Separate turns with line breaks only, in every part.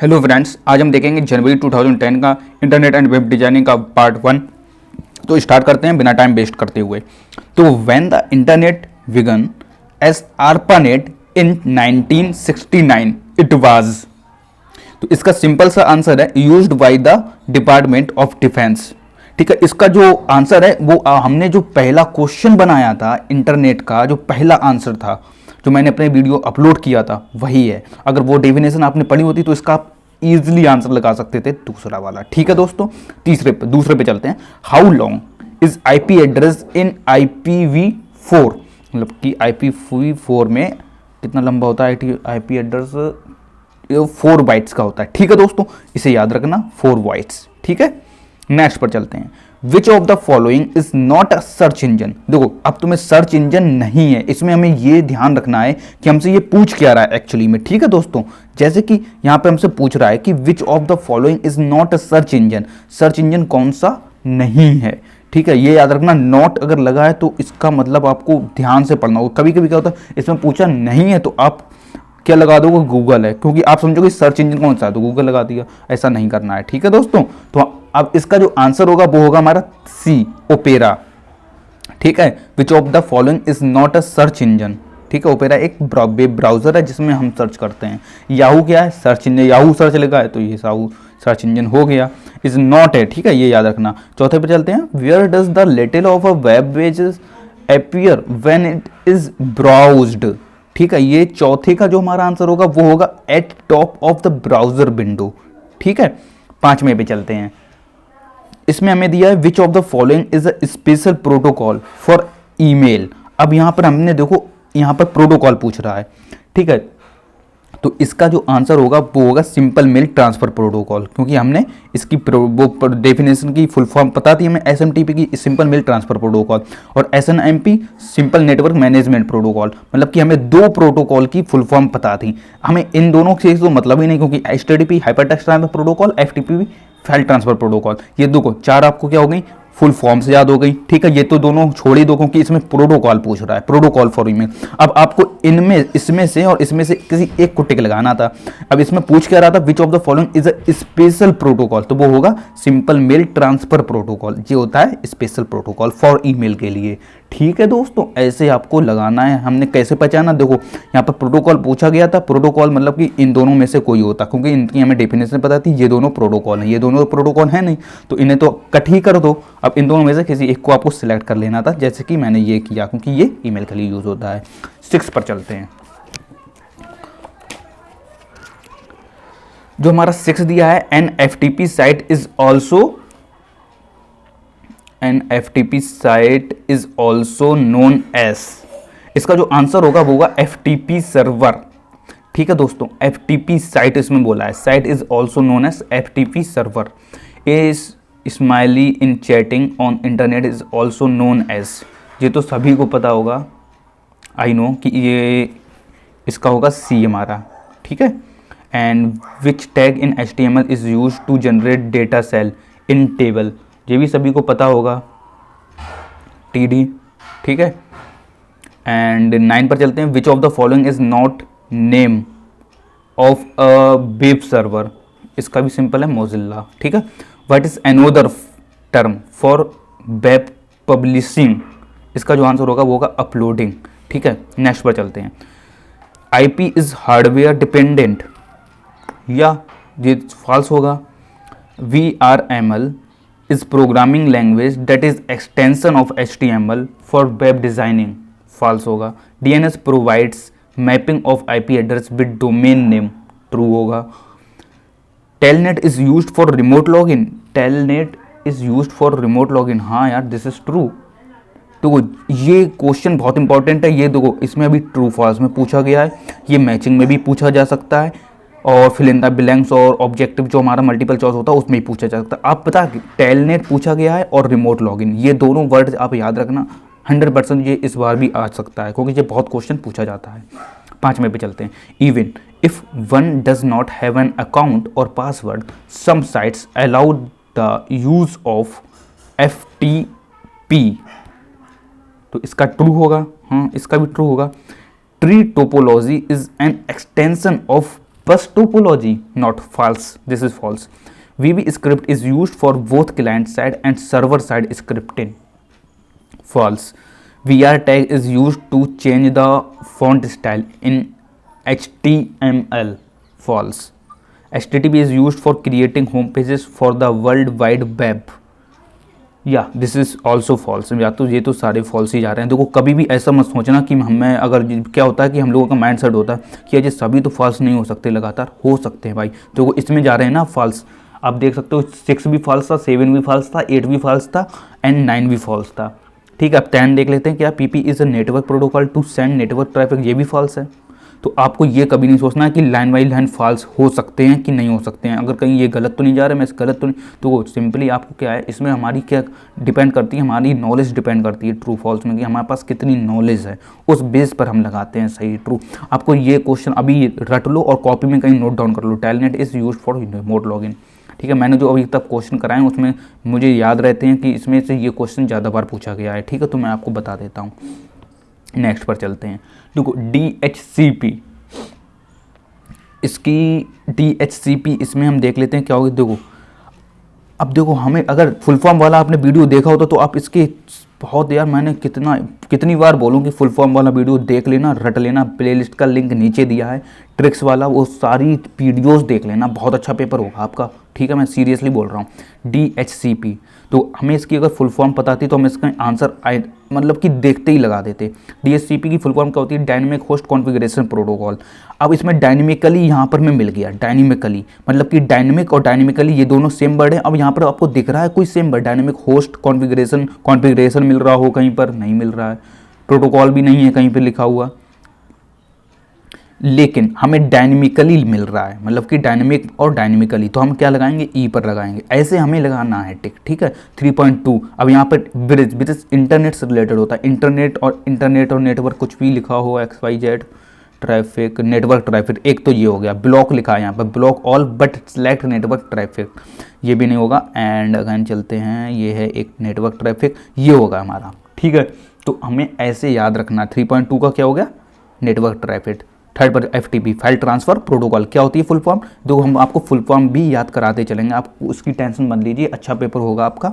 Hello friends, आज हम देखेंगे जनवरी 2010 का इंटरनेट एंड वेब डिजाइनिंग का पार्ट 1। तो स्टार्ट करते हैं बिना टाइम वेस्ट करते हुए। तो when the internet began as ARPANET in 1969 it was. तो इसका सिंपल सा आंसर है used by the department of defence. ठीक है, इसका जो आंसर है वो हमने जो पहला क्वेश्चन बनाया था इंटरनेट का, जो पहला आंसर था जो मैंने अपने वीडियो अपलोड किया था वही है। अगर वो डेफिनेशन आपने पढ़ी होती तो इसका आप इजीली आंसर लगा सकते थे, दूसरा वाला। ठीक है दोस्तों, दूसरे पे चलते हैं। How long is IP address in IPv4, मतलब कि IPv4 में कितना लंबा होता है आईपी एड्रेस? 4 बाइट्स का होता है। ठीक है दोस्तों, इसे याद रखना, 4 बाइट्स। ठीक है, नेक्स्ट पर चलते हैं। Which of the following is not a search engine. देखो, अब तुम्हें सर्च इंजन नहीं है, इसमें हमें ये ध्यान रखना है कि हमसे ये पूछ क्या रहा है एक्चुअली में। ठीक है दोस्तों, जैसे कि यहां पे हमसे पूछ रहा है कि which of the following is not a search engine. Search engine कौन सा नहीं है? ठीक है, ये याद रखना। नॉट अगर लगा है तो इसका मतलब आपको ध्यान से पढ़ना होगा। कभी कभी क्या होता है, इसमें पूछा नहीं है तो आप क्या लगा दोगे? गूगल है, क्योंकि आप समझोगे सर्च इंजन कौन सा है तो गूगल लगा दिया। ऐसा नहीं करना है। ठीक है दोस्तों, तो अब इसका जो आंसर होगा वो होगा हमारा सी, ओपेरा। ठीक है, which of the following is not a search engine. ठीक है, ओपेरा एक वेब ब्राउजर है जिसमें हम सर्च करते हैं। याहू क्या है? Search engine. याहू सर्च लगा है तो ये याहू सर्च इंजन हो गया। इज नॉट है। ठीक है, ये याद रखना। चौथे पे चलते हैं। Where does the title of a web page appear when it is browsed. ठीक है, ये चौथे का जो हमारा आंसर होगा वो होगा eight top of the browser window. ठीक है, पांचवें पे चलते हैं। इसमें हमें दिया है which of the following is a special protocol for email. अब यहां पर हमने देखो, यहां पर प्रोटोकॉल पूछ रहा है। ठीक है, तो इसका जो आंसर होगा वो होगा सिंपल मेल ट्रांसफर प्रोटोकॉल, क्योंकि हमने इसकी वो डेफिनेशन की फुल फॉर्म पता थी हमें, SMTP की सिंपल मेल ट्रांसफर प्रोटोकॉल, और SNMP simple network management protocol. मतलब कि हमें 2 प्रोटोकॉल की फुल फॉर्म पता थी। हमें इन दोनों से तो मतलब ही नहीं, क्योंकि HTTP hyper text transfer protocol, FTP file transfer protocol, ये दो को 4 आपको क्या हो गई? फुल फॉर्म से याद हो गई। ठीक है, ये तो दोनों छोड़ ही दो क्योंकि इसमें प्रोटोकॉल पूछ रहा है, प्रोटोकॉल फॉर ईमेल। अब आपको इनमें, इसमें से और इसमें से किसी एक को टिक लगाना था। अब इसमें पूछ क्या रहा था? Which of the following is a special protocol, तो वो होगा सिंपल मेल ट्रांसफर प्रोटोकॉल। ये होता है स्पेशल प्रोटोकॉल फॉर ईमेल के लिए। ठीक है दोस्तों, ऐसे आपको लगाना है। हमने कैसे पहचाना? देखो, यहाँ पर प्रोटोकॉल पूछा गया था। प्रोटोकॉल मतलब कि इन दोनों में से कोई होता, क्योंकि इनकी हमें डेफिनेशन पता थी। ये दोनों प्रोटोकॉल हैं, ये दोनों प्रोटोकॉल है नहीं, तो इन्हें तो कट ही कर दो। अब इन दोनों में से किसी एक को आपको सिलेक्ट कर लेना था, जैसे कि मैंने ये किया, क्योंकि ये ईमेल के लिए यूज होता है। 6 पर चलते हैं। जो हमारा 6 दिया है, an FTP site is also known as. इसका जो आंसर होगा वो होगा FTP सर्वर। ठीक है दोस्तों, FTP साइट इसमें बोला है, site is also known as FTP server. Is smiley in chatting on internet is also known as. ये तो सभी को पता होगा, आई नो कि ये इसका होगा C हमारा। ठीक है, and which tag in HTML is use to generate data cell in table. ये भी सभी को पता होगा, TD। ठीक है, एंड 9 पर चलते हैं। Which of the following is not name of a web server. इसका भी सिंपल है, मोजिल्ला। ठीक है, what is another term for web publishing. इसका जो आंसर होगा वो होगा अपलोडिंग। ठीक है, नेक्स्ट पर चलते हैं। IP इज हार्डवेयर डिपेंडेंट, या ये फॉल्स होगा। VRML is programming language that is extension of HTML for web designing, false होगा। DNS provides mapping of IP address with domain name, true होगा। Telnet is used for remote login, Telnet is used for remote login, हाँ यार, this is true। देखो, ये question बहुत important है। ये देखो, इसमें अभी ट्रू फॉल्स में पूछा गया है, ये मैचिंग में भी पूछा जा सकता है, और फिल इन द ब्लैंक्स और ऑब्जेक्टिव जो हमारा मल्टीपल चॉइस होता है उसमें ही पूछा जा सकता है। आप पता, टेलनेट पूछा गया है और रिमोट लॉगिन, ये दोनों वर्ड आप याद रखना। 100% ये इस बार भी आ सकता है, क्योंकि ये बहुत क्वेश्चन पूछा जाता है। 5वें पे चलते हैं। Even if one does not have an account और password, some sites allow the use of FTP। तो इसका ट्रू होगा, हाँ इसका भी ट्रू होगा। Tree topology is an extension of bus topology not false, this is false. VB script is used for both client side and server side scripting, false। VR tag is used to change the font style in HTML, false। HTTP is used for creating home pages for the world wide web, या this is also false. या तो ये तो सारे false ही जा रहे हैं। देखो कभी भी ऐसा मत सोचना कि हमें, अगर क्या होता है कि हम लोगों का माइंड सेट होता है कि ये सभी तो फॉल्स नहीं हो सकते, लगातार हो सकते हैं भाई। तो इसमें जा रहे हैं ना फॉल्स, आप देख सकते हो 6 भी फॉल्स था, 7 भी फॉल्स था, 8 भी फॉल्स था एंड 9 भी फॉल्स था। ठीक है, अब 10 देख लेते हैं। क्या PP is a network protocol to send network traffic, ये भी फॉल्स है। तो आपको ये कभी नहीं सोचना है कि लाइन बाई लाइन फॉल्स हो सकते हैं कि नहीं हो सकते हैं। अगर कहीं ये गलत तो नहीं जा रहा है, मैं इस गलत तो नहीं, तो सिंपली आपको क्या है, इसमें हमारी क्या डिपेंड करती है, हमारी नॉलेज डिपेंड करती है ट्रू फॉल्स में, कि हमारे पास कितनी नॉलेज है, उस बेस पर हम लगाते हैं सही ट्रू। आपको ये क्वेश्चन अभी रट लो और कॉपी में कहीं नोट डाउन कर लो। Telnet is use for remote login. ठीक है, मैंने जो अभी तक क्वेश्चन कराए हैं उसमें मुझे याद रहते हैं कि इसमें से ये क्वेश्चन ज़्यादा बार पूछा गया है। ठीक है, तो मैं आपको बता देता हूँ। नेक्स्ट पर चलते हैं। देखो DHCP, इसकी DHCP इसमें हम देख लेते हैं क्या होगा। देखो अब देखो, हमें अगर फुल फॉर्म वाला आपने वीडियो देखा होता तो आप इसके बहुत, यार मैंने कितनी बार बोलूँ कि फुल फॉर्म वाला वीडियो देख लेना, रट लेना। प्लेलिस्ट का लिंक नीचे दिया है, ट्रिक्स वाला, वो सारी वीडियोस देख लेना, बहुत अच्छा पेपर होगा आपका। ठीक है, मैं सीरियसली बोल रहा हूँ। DHCP, तो हमें इसकी अगर फुल फॉर्म पता थी तो हम इसका आंसर मतलब कि देखते ही लगा देते। DHCP की फुल फॉर्म क्या होती है? Dynamic host configuration protocol. अब इसमें डायनेमिकली यहाँ पर मैं मिल गया, डायनेमिकली मतलब कि डायनेमिक और डायनेमिकली ये दोनों सेम वर्ड है। अब यहाँ पर आपको दिख रहा है कोई same word, dynamic host configuration मिल रहा हो, कहीं पर नहीं मिल रहा है, प्रोटोकॉल भी नहीं है कहीं पर लिखा हुआ, लेकिन हमें डायनेमिकली मिल रहा है, मतलब कि डायनेमिक और डायनेमिकली, तो हम क्या लगाएंगे? ई पर लगाएंगे। ऐसे हमें लगाना है टिक। ठीक है, 3.2। अब यहाँ पर ब्रिज इंटरनेट से रिलेटेड होता है। इंटरनेट और नेटवर्क कुछ भी लिखा हो, XYZ ट्रैफिक, नेटवर्क ट्रैफिक, एक तो ये हो गया। ब्लॉक लिखा है यहाँ पर, block all but select network traffic, ये भी नहीं होगा। एंड अगेन चलते हैं, ये है एक नेटवर्क ट्रैफिक, ये होगा हमारा। ठीक है, तो हमें ऐसे याद रखना। 3.2 का क्या हो गया? Network traffic. थर्ड पर FTP, फाइल ट्रांसफ़र प्रोटोकॉल, क्या होती है फुल फॉर्म? देखो हम आपको फुल फॉर्म भी याद कराते चलेंगे, आप उसकी टेंशन मत लीजिए, अच्छा पेपर होगा आपका।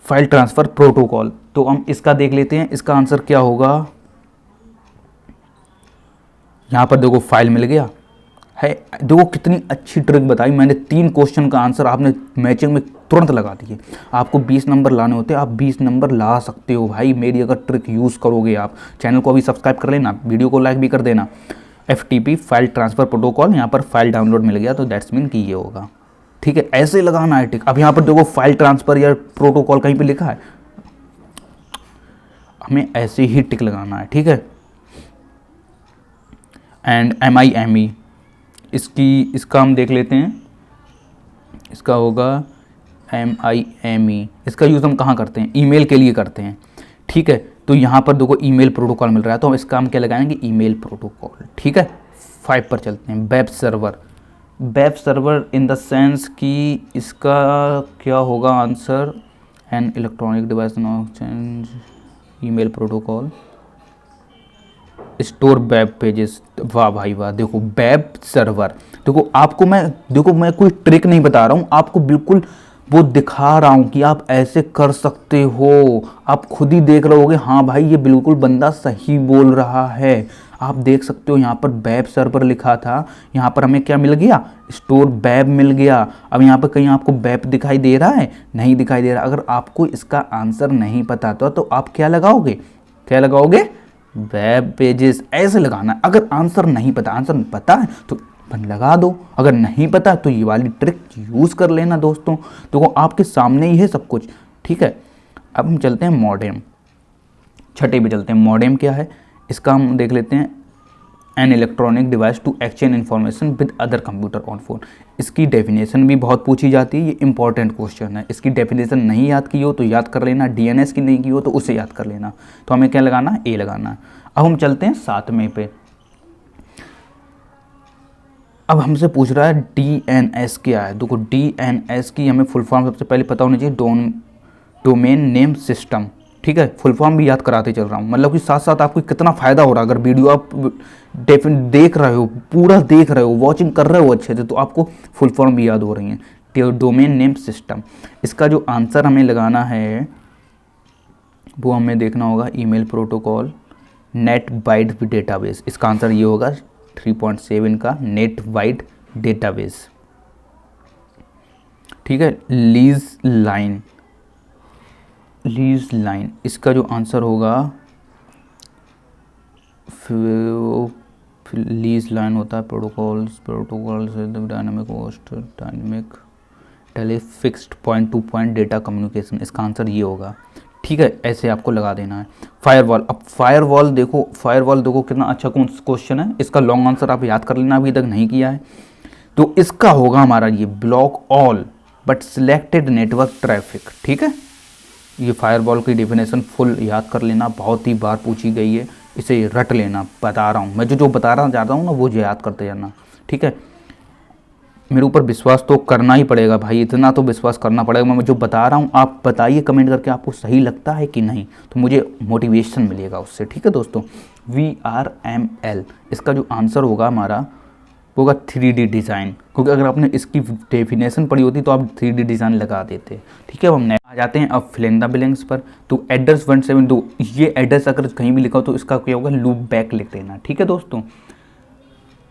फाइल ट्रांसफ़र प्रोटोकॉल, तो हम इसका देख लेते हैं, इसका आंसर क्या होगा। यहाँ पर देखो फाइल मिल गया है। देखो कितनी अच्छी ट्रिक बताई मैंने, 3 क्वेश्चन का आंसर आपने मैचिंग में तुरंत लगा दिए। आपको 20 नंबर लाने होते हैं, आप 20 नंबर ला सकते हो भाई, मेरी अगर ट्रिक यूज़ करोगे आप। चैनल को अभी सब्सक्राइब कर लेना, वीडियो को लाइक भी कर देना। FTP फाइल ट्रांसफ़र प्रोटोकॉल, यहाँ पर फाइल डाउनलोड मिल गया, तो दैट्स मीन कि ये होगा। ठीक है, ऐसे लगाना है टिक। अब यहाँ पर देखो फाइल ट्रांसफ़र या प्रोटोकॉल कहीं पर लिखा है, हमें ऐसे ही टिक लगाना है। ठीक है, एंड MIME, इसका हम देख लेते हैं, इसका होगा MIME। इसका यूज़ हम कहाँ करते हैं? ईमेल के लिए करते हैं। ठीक है, तो यहाँ पर देखो ईमेल प्रोटोकॉल मिल रहा है, तो हम इसका हम क्या लगाएंगे? Email protocol. ठीक है, 5 पर चलते हैं। Web server in the sense कि इसका क्या होगा answer? N electronic device email protocol store web pages. वाह भाई वाह, देखो वेब सर्वर। देखो मैं कोई ट्रिक नहीं बता रहा हूँ आपको, बिल्कुल वो दिखा रहा हूँ कि आप ऐसे कर सकते हो। आप खुद ही देख रहोगे, हाँ भाई ये बिल्कुल बंदा सही बोल रहा है। आप देख सकते हो यहाँ पर वेब सर्वर लिखा था, यहाँ पर हमें क्या मिल गया? स्टोर वेब मिल गया। अब यहाँ पर कहीं आपको वेब दिखाई दे रहा है? नहीं दिखाई दे रहा। अगर आपको इसका आंसर नहीं पता तो आप क्या लगाओगे? वेब पेजेस, ऐसे लगाना। अगर आंसर पता है तो लगा दो, अगर नहीं पता तो ये वाली ट्रिक यूज़ कर लेना दोस्तों। तो वो आपके सामने ही है सब कुछ। ठीक है, अब हम चलते हैं मॉडेम, छठे पे चलते हैं। मॉडेम क्या है? इसका हम देख लेते हैं, an electronic device to exchange information with other computer on phone. इसकी डेफिनेशन भी बहुत पूछी जाती है, ये इंपॉर्टेंट क्वेश्चन है। इसकी डेफिनेशन नहीं याद की हो तो याद कर लेना, DNS की नहीं की हो तो उसे याद कर लेना। तो हमें क्या लगाना है? ए लगाना है। अब हम चलते हैं 7वें पे। अब हमसे पूछ रहा है DNS क्या है। देखो DNS की हमें फुल फॉर्म सबसे पहले पता होनी चाहिए, डोमेन नेम सिस्टम। ठीक है, फुल फॉर्म भी याद कराते चल रहा हूँ, मतलब कि साथ साथ आपको कितना फ़ायदा हो रहा है। अगर वीडियो आप देख रहे हो, पूरा देख रहे हो, वॉचिंग कर रहे हो अच्छे से, तो आपको फुल फॉर्म भी याद हो रही हैं। डोमेन नेम सिस्टम, इसका जो आंसर हमें लगाना है वो हमें देखना होगा email protocol net wide database. इसका आंसर ये होगा 3.7 का नेट वाइड डेटाबेस। ठीक है, लीज लाइन, लीज लाइन, इसका जो आंसर होगा लीज लाइन होता है protocols dynamic host dynamic tele fixed point to point data communication. इसका आंसर ये होगा। ठीक है, ऐसे आपको लगा देना है। फायरवॉल, अब फायरवॉल देखो कितना अच्छा क्वेश्चन है। इसका लॉन्ग आंसर आप याद कर लेना, अभी तक नहीं किया है तो। इसका होगा हमारा ये block all but selected network traffic. ठीक है, ये फायरवॉल की डेफिनेशन फुल याद कर लेना, बहुत ही बार पूछी गई है, इसे रट लेना। बता रहा हूँ मैं, जो बता चाहता हूँ ना वो जो याद करते जाना। ठीक है, मेरे ऊपर विश्वास तो करना ही पड़ेगा भाई, इतना तो विश्वास करना पड़ेगा। मैं जो बता रहा हूँ आप बताइए कमेंट करके आपको सही लगता है कि नहीं, तो मुझे मोटिवेशन मिलेगा उससे। ठीक है दोस्तों, VRML, इसका जो आंसर होगा हमारा वो होगा 3D डिज़ाइन, क्योंकि अगर आपने इसकी डेफिनेशन पढ़ी होती तो आप 3D डिज़ाइन लगा देते। ठीक है, अब हम आ जाते हैं अब फिल इन द ब्लैंक्स पर। तो एड्रेस 172, ये एड्रेस अगर कहीं भी लिखा हो तो इसका क्या होगा, लूप बैक लिख देना। ठीक है दोस्तों,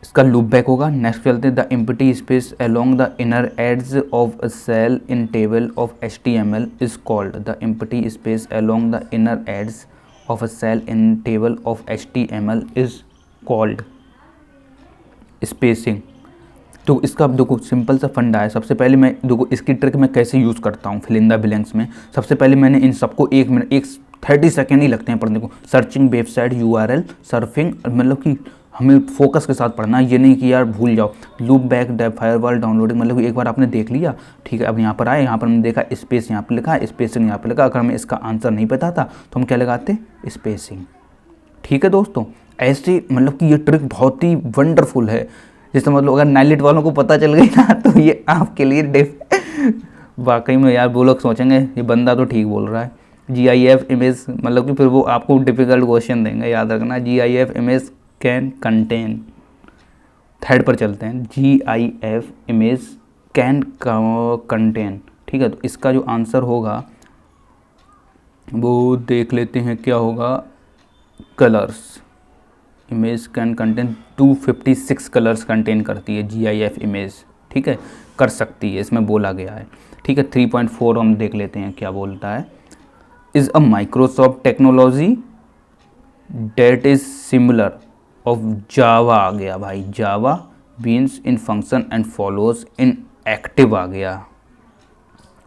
इसका लूप बैक होगा। नेक्स्ट चलते हैं, the empty space along the inner edge of a cell in table of HTML is called. The empty space along the inner edge of a cell in table of HTML is called spacing. तो इसका देखो simple सा फंडा है। सबसे पहले मैं देखो इसकी ट्रिक मैं कैसे यूज़ करता हूँ फिल इन द ब्लैंक्स में। सबसे पहले मैंने इन सबको 1 मिनट 30 सेकेंड ही लगते हैं पढ़ने को। सर्चिंग वेबसाइट URL सर्फिंग, मतलब कि हमें फोकस के साथ पढ़ना है, ये नहीं कि यार भूल जाओ। लूप बैक फायरवॉल डाउनलोडिंग, मतलब एक बार आपने देख लिया। ठीक है, अब यहाँ पर आए, यहाँ पर हमने देखा स्पेस यहाँ पर लिखा है, स्पेसिंग यहाँ पर लिखा। अगर हमें इसका आंसर नहीं पता था तो हम क्या लगाते, स्पेसिंग। ठीक है दोस्तों, ऐसे मतलब कि ये ट्रिक बहुत ही वंडरफुल है। जैसे मतलब अगर नाइलिट वालों को पता चल गई ना तो ये आपके लिए वाकई में यार वो लोग सोचेंगे ये बंदा तो ठीक बोल रहा है। GIF इमेज, मतलब कि फिर वो आपको डिफ़िकल्ट क्वेश्चन देंगे, याद रखना। GIF image can contain, third पर चलते हैं। GIF image can contain. ठीक है, तो इसका जो आंसर होगा वो देख लेते हैं क्या होगा, colours. Image can contain 256 colours contain करती है GIF इमेज। ठीक है, कर सकती है, इसमें बोला गया है। ठीक है, 3.4 हम देख लेते हैं क्या बोलता है। Is a Microsoft technology that is similar of Java आ गया भाई। Java beans in function and follows in active आ गया।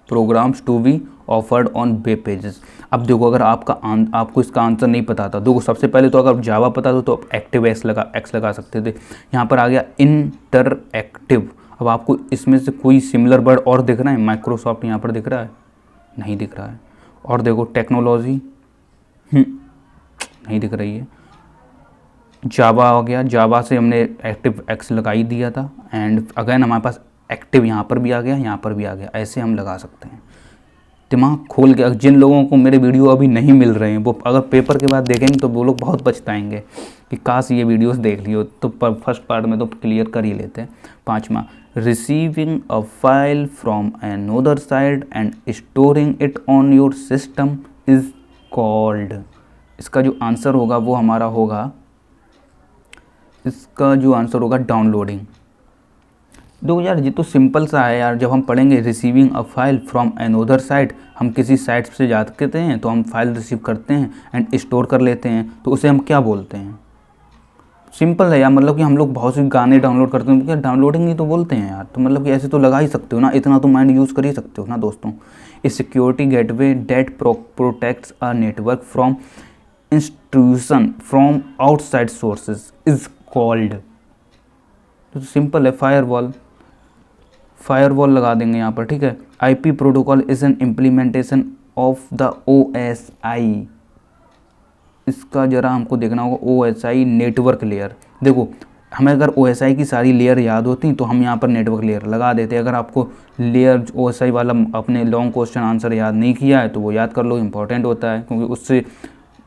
Programs to be offered on web pages. अब देखो अगर आपको इसका आंसर नहीं पता था, देखो सबसे पहले तो अगर जावा पता था तो आप एक्टिव एक्स लगा सकते थे। यहाँ पर आ गया इंटरएक्टिव। अब आपको इसमें से कोई सिमिलर वर्ड और दिख रहा है, माइक्रोसॉफ्ट यहाँ पर दिख रहा है, नहीं दिख रहा है। और देखो टेक्नोलॉजी नहीं दिख रही है। जावा आ गया, जावा से हमने एक्टिव एक्स लगा ही दिया था। एंड अगेन हमारे पास एक्टिव यहाँ पर भी आ गया, यहाँ पर भी आ गया। ऐसे हम लगा सकते हैं। दिमाग खोल के, जिन लोगों को मेरे वीडियो अभी नहीं मिल रहे हैं वो अगर पेपर के बाद देखेंगे तो वो लोग बहुत पछताएंगे कि काश ये वीडियोस देख लियो। तो फर्स्ट पार्ट में तो क्लियर कर ही लेते हैं। 5वां, receiving a file from another side and storing it on your system is called. इसका जो आंसर होगा वो हमारा होगा, इसका जो आंसर होगा डाउनलोडिंग। देखो यार ये तो सिंपल सा है यार। जब हम पढ़ेंगे receiving a file from another site, हम किसी साइट से जाते हैं तो हम फाइल रिसीव करते हैं एंड स्टोर कर लेते हैं, तो उसे हम क्या बोलते हैं। सिंपल है यार, मतलब कि हम लोग बहुत से गाने डाउनलोड करते हैं, क्या डाउनलोडिंग ही तो बोलते हैं यार। तो मतलब कि ऐसे तो लगा ही सकते हो ना, इतना तो माइंड यूज़ कर ही सकते हो ना दोस्तों। A security gateway that protects a network from intrusion from outside sources is called. तो सिंपल है, फायरवॉल। फायरवॉल लगा देंगे यहाँ पर। ठीक है, IP protocol is an implementation of the OSI। इसका जरा हमको देखना होगा, OSI नेटवर्क लेयर। देखो हमें अगर OSI की सारी लेयर याद होती तो हम यहाँ पर नेटवर्क लेयर लगा देते। अगर आपको लेयर OSI वाला अपने लॉन्ग क्वेश्चन आंसर याद नहीं किया है तो वो याद कर लो, इंपॉर्टेंट होता है, क्योंकि उससे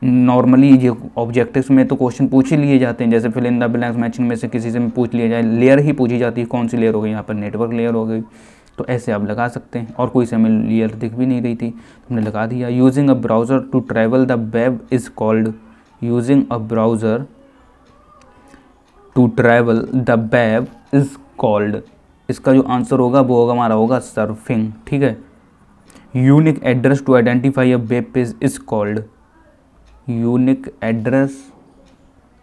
नॉर्मली ये ऑब्जेक्टिव्स में तो क्वेश्चन पूछ ही लिए जाते हैं। जैसे fill in the blanks matching में से किसी से पूछ लिया जाए, लेयर ही पूछी जाती है, कौन सी लेयर हो गई, यहाँ पर नेटवर्क लेयर हो गई। तो ऐसे आप लगा सकते हैं। और कोई से हमें लेयर दिख भी नहीं रही थी, हमने लगा दिया। Using a browser to travel the web is called, using a browser to travel the web is called, इसका जो आंसर होगा वो होगा हमारा होगा सर्फिंग। ठीक है। Unique address to identify a web page is called, unique address,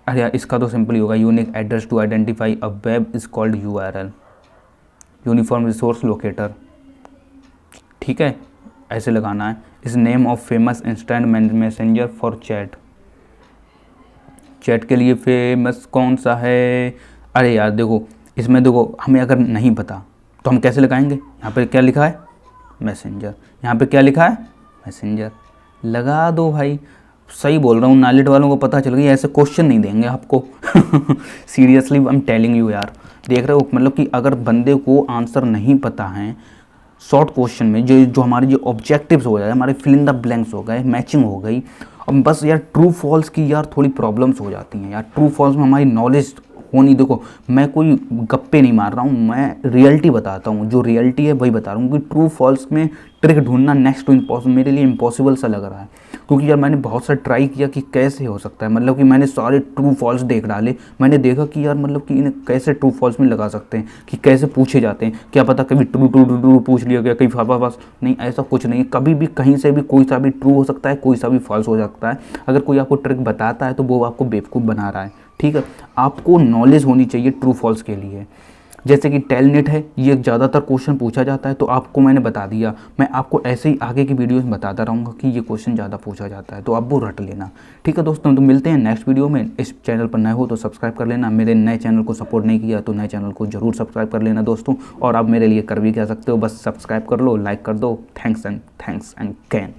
अरे इसका तो सिंपल ही होगा, unique address to identify a web is called URL, uniform resource locator. ठीक है, ऐसे लगाना है। इस name of famous instant messenger for chat, chat के लिए फेमस कौन सा है? अरे यार देखो, इसमें देखो हमें अगर नहीं पता तो हम कैसे लगाएंगे? यहाँ पे क्या लिखा है? मैसेंजर। यहाँ पे क्या लिखा है? मैसेंजर। लगा दो भाई, सही बोल रहा हूँ, नॉलेज वालों को पता चल गई। ऐसे क्वेश्चन नहीं देंगे आपको seriously I am telling you यार। देख रहे हो, मतलब कि अगर बंदे को आंसर नहीं पता है शॉर्ट क्वेश्चन में, जो हमारे जो ऑब्जेक्टिव्स हो जाए, हमारे फिल इन द ब्लैंक्स हो गए, मैचिंग हो गई, अब बस यार ट्रू फॉल्स की यार थोड़ी प्रॉब्लम्स हो जाती हैं यार। ट्रू फॉल्स में हमारी नॉलेज होनी, देखो मैं कोई गप्पे नहीं मार रहा हूँ, मैं रियलिटी बताता हूँ, जो रियलिटी है वही बता रहा हूँ। क्योंकि ट्रू फॉल्स में ट्रिक ढूंढना नेक्स्ट टू इम्पॉसिबल, मेरे लिए इम्पॉसिबल सा लग रहा है। क्योंकि यार मैंने बहुत सा ट्राई किया कि कैसे हो सकता है, मतलब कि मैंने सारे ट्रू फॉल्स देख डाले, मैंने देखा कि यार मतलब कि इन्हें कैसे ट्रू फॉल्स में लगा सकते हैं, कि कैसे पूछे जाते हैं। क्या पता कभी ट्रू ट्रू ट्रू ट्रू पूछ लिया गया, कहीं बस नहीं, ऐसा कुछ नहीं। कभी भी कहीं से भी कोई सा भी ट्रू हो सकता है, कोई सा भी फॉल्स हो सकता है। अगर कोई आपको ट्रिक बताता है तो वो आपको बेवकूफ़ बना रहा है। ठीक है, आपको नॉलेज होनी चाहिए ट्रू फॉल्स के लिए। जैसे कि टेलनेट है, ये ज़्यादातर क्वेश्चन पूछा जाता है, तो आपको मैंने बता दिया। मैं आपको ऐसे ही आगे की वीडियोस में बताता रहूँगा कि ये क्वेश्चन ज़्यादा पूछा जाता है, तो आप वो रट लेना। ठीक है दोस्तों, तो मिलते हैं नेक्स्ट वीडियो में। इस चैनल पर नए हो तो सब्सक्राइब कर लेना, मेरे नए चैनल को सपोर्ट नहीं किया तो नए चैनल को जरूर सब्सक्राइब कर लेना दोस्तों। और आप मेरे लिए कर भी क्या सकते हो, बस सब्सक्राइब कर लो, लाइक कर दो। Thanks and can.